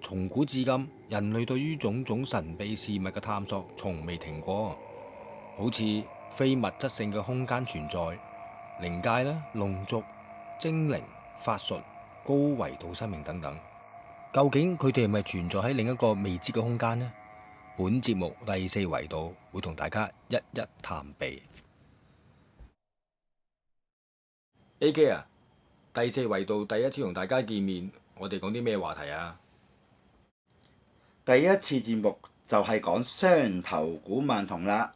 從古至今，人類對於種種神秘事物嘅探索從未停過，好似非物質性嘅空間存在、靈界啦、龍族、精靈、法術、高維度生命等等。究竟佢哋係咪存在喺另一個未知嘅空間呢？本節目第四維度會同大家一一探秘。AK 啊，第四維度第一次同大家見面，我哋講啲咩話題啊？第一次節目就係講雙頭古曼童啦。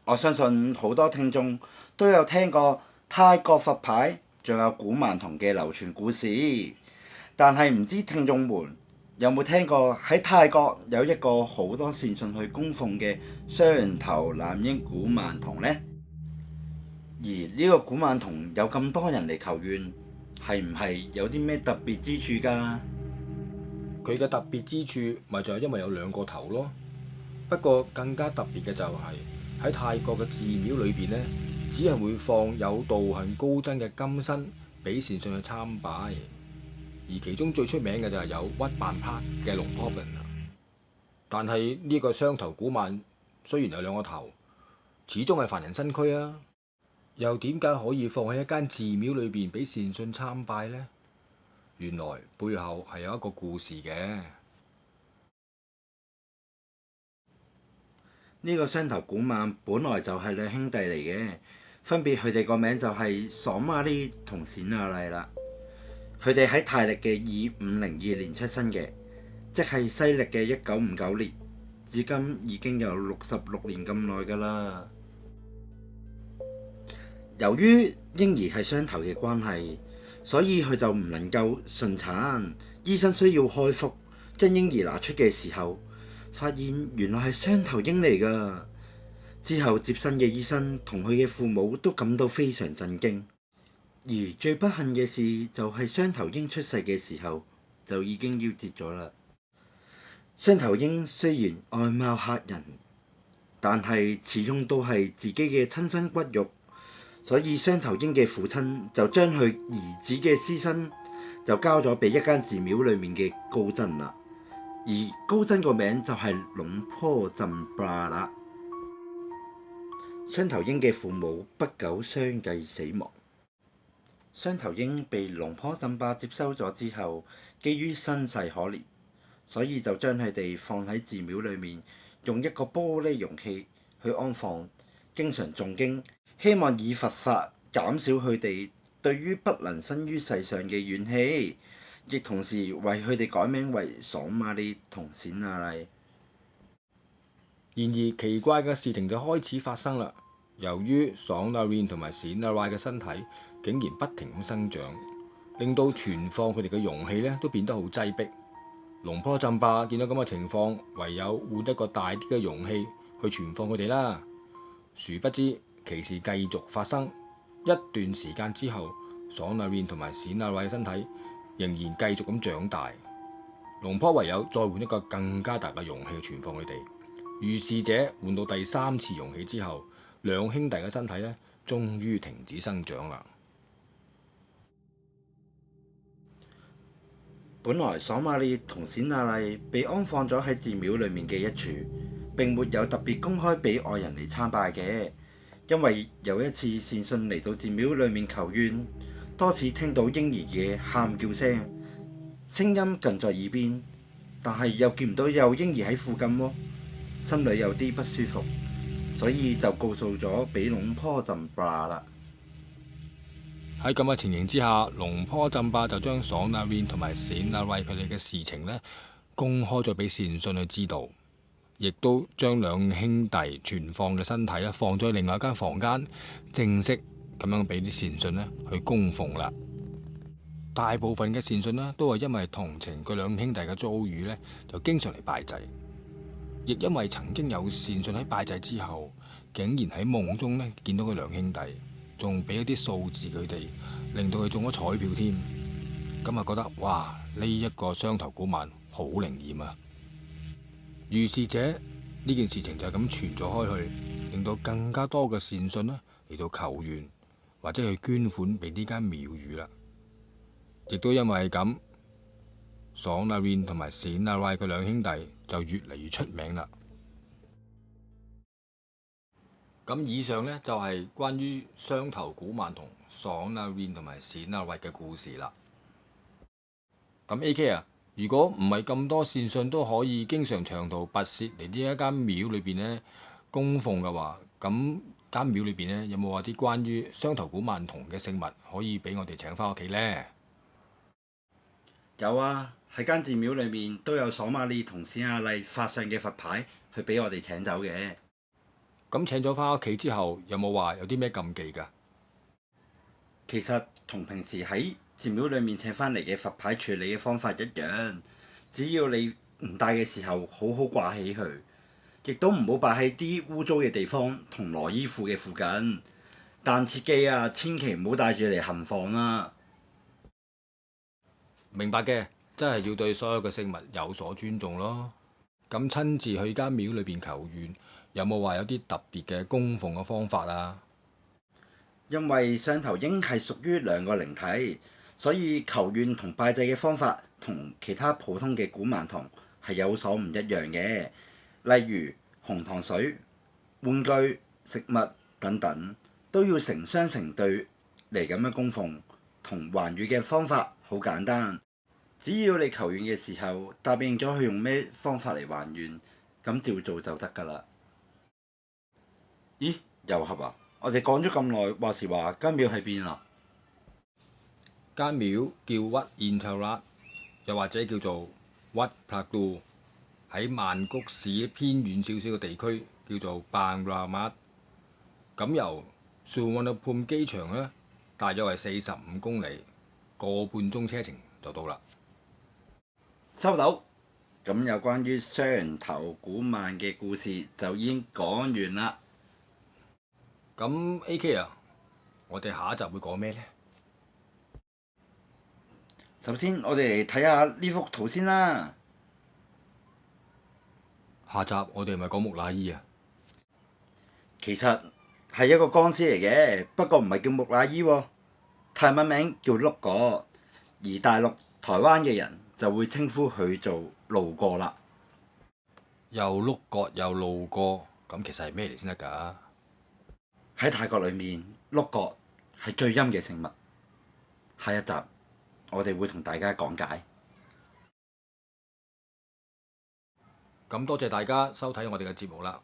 我相信好多聽眾都有聽過泰國佛牌仲有古曼童嘅流傳故事，但係唔知聽眾們有冇聽過喺泰國有一個好多善信去供奉嘅雙頭男嬰古曼童呢？而呢個古曼童有咁多人嚟求願，係唔係有啲咩特別之處㗎？佢嘅特別之處咪就係因為有兩個頭咯。不過更加特別嘅就係喺泰國嘅寺廟裏邊呢，只係會放有道行高僧嘅金身俾善信去參拜。而其中最出名嘅就係有屈辦帕嘅龍婆人。但係呢個雙頭古曼雖然有兩個頭，始終係凡人身軀啊。又點解可以放喺一間寺廟裏邊俾善信參拜呢？原來背後係有一個故事嘅。呢個雙頭古曼本來就係兩兄弟嚟嘅，分別佢哋個名就係爽瑪麗同冼亞麗啦。佢哋喺泰曆嘅2502年出生嘅，即係西曆嘅1959年，至今已經有66年咁耐㗎啦。由於嬰兒係雙頭嘅關係，所以佢就唔能夠順產。醫生需要開腹將嬰兒拿出嘅時候，發現原來係雙頭嬰嚟㗎。之後接生嘅醫生同佢嘅父母都感到非常震驚。而最不幸嘅事就係雙頭嬰出世嘅時候就已經夭折咗啦。雙頭嬰雖然外貌嚇人，但係始終都係自己嘅親生骨肉。所以雙頭嬰嘅父親就將佢兒子嘅屍身就交咗俾一間寺廟裏面嘅高僧啦，而高僧個名就係龍婆鎮巴啦。雙頭嬰嘅父母不久相繼死亡，雙頭嬰被龍婆鎮巴接收咗之後，基於身世可憐，所以就將佢哋放喺寺廟裏面，用一個玻璃容器去安放，經常誦經。希望以佛法減少佢哋對於不能生於世上嘅怨氣，亦同時為佢哋改名為爽瑪麗同冼亞麗。然而奇怪嘅事情就開始發生啦。由於爽瑪麗同埋冼亞麗嘅身體竟然不停咁生長，令到存放佢哋嘅容器咧都變得好擠迫。龍婆鎮巴見到咁嘅情況，唯有換一個大啲嘅容器去存放佢哋啦。殊不知奇事繼續發生，一段時間之後，爽瑪麗同埋冼亞麗嘅身體仍然繼續咁長大。龍婆唯有再換一個更加大嘅容器去存放佢哋。如是者換到第三次容器之後，兩兄弟嘅身體咧終於停止生長啦。本來爽瑪麗同冼亞麗被安放咗喺寺廟裏面嘅一處，並沒有特別公開俾外人嚟參拜嘅。因為有一次善信嚟到寺廟裏面求願，多次聽到嬰兒嘅喊叫聲，聲音近在耳邊，但係又見唔到有嬰兒喺附近喎，心裏有啲不舒服，所以就告訴咗俾龍婆鎮巴啦。喺咁嘅情形之下，龍婆鎮巴就將爽瑪麗同埋冼亞麗佢哋嘅事情咧公開咗俾善信去知道。亦都將兩兄弟存放嘅身體咧放咗喺另外一間房間，正式咁樣俾啲善信咧去供奉啦。大部分嘅善信咧都係因為同情佢兩兄弟嘅遭遇咧，就經常嚟拜祭。亦因為曾經有善信喺拜祭之後，竟然喺夢中咧見到佢兩兄弟，仲俾一啲數字佢哋，令到佢中咗彩票添。咁啊覺得哇，呢一個雙頭古曼好靈驗啊！如是者呢件事情就係咁傳咗開去，令到更加多嘅善信啦嚟到求願或者去捐款俾呢間廟宇啦。亦都因為咁，爽那 Win 同埋冼那 Rai 佢兩兄弟就越嚟越出名啦。咁以上呢，就係關於雙頭古曼童爽那 Win 同埋冼那 Rai 嘅故事啦。咁 AK 啊，如果唔係咁多善信都可以經常長途跋涉嚟呢一間廟裏邊呢供奉嘅話，咁間廟裏邊呢有冇話啲關於雙頭古曼童嘅聖物可以俾我哋請翻屋企呢？有啊，喺間寺廟裏面都有索瑪利同冼阿麗發上嘅佛牌去俾我哋請走嘅。咁請咗翻屋企之後，有冇話有啲咩禁忌㗎？其實同平時喺寺廟裏面請翻嚟嘅佛牌處理嘅方法一樣，只要你唔帶嘅時候好好掛起佢，亦都唔好擺喺啲污糟嘅地方同羅衣褲嘅附近。但切記啊，千祈唔好帶住嚟行房啦。明白嘅，真係要對所有嘅聖物有所尊重咯。咁親自去間廟裏邊求願，有冇話有啲特別嘅供奉嘅方法啊？因為雙頭鷹係屬於兩個靈體，所以求願同拜祭嘅方法同其他普通嘅古曼童係有所唔一樣嘅。例如紅糖水、玩具、食物等等，都要成雙成對嚟咁樣供奉。同還願嘅方法好簡單，只要你求願嘅時候答應咗佢用咩方法嚟還願，咁照做就得㗎啦。咦？又合啊！我哋講咗咁耐，話時話間廟喺邊啊？間廟叫wat Intara，又或者叫做wat Platu，喺曼谷市偏遠少少嘅地區叫做 Bang Rahmat。咁由 Suvarnabhumi 機場呢，大約係45公里，個半鐘車程就到啦。收到。咁有關於雙頭古曼嘅故事就已經講完啦。咁 AK 啊，我哋下一集會講咩呢？首先，我哋嚟睇下呢幅圖先啦。下集我哋係咪講木乃伊啊？其實係一個乾屍嚟嘅，不過唔係叫木乃伊喎，泰文名叫碌角，而大陸台灣嘅人就會稱呼佢做路過啦。又碌角又路過，咁其實係咩嚟先得㗎？喺泰國裏面，碌角係最陰嘅聖物。下一集我哋會同大家講解。咁多謝大家收睇我哋嘅節目啦！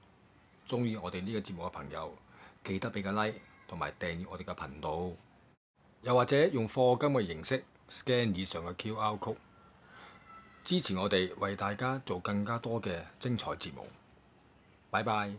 鍾意我哋呢個節目嘅朋友，記得俾個 like 同埋訂閱我哋嘅頻道，又或者用課金嘅形式 scan 以上嘅 QR code，支持我哋為大家做更加多嘅精彩節目。拜拜。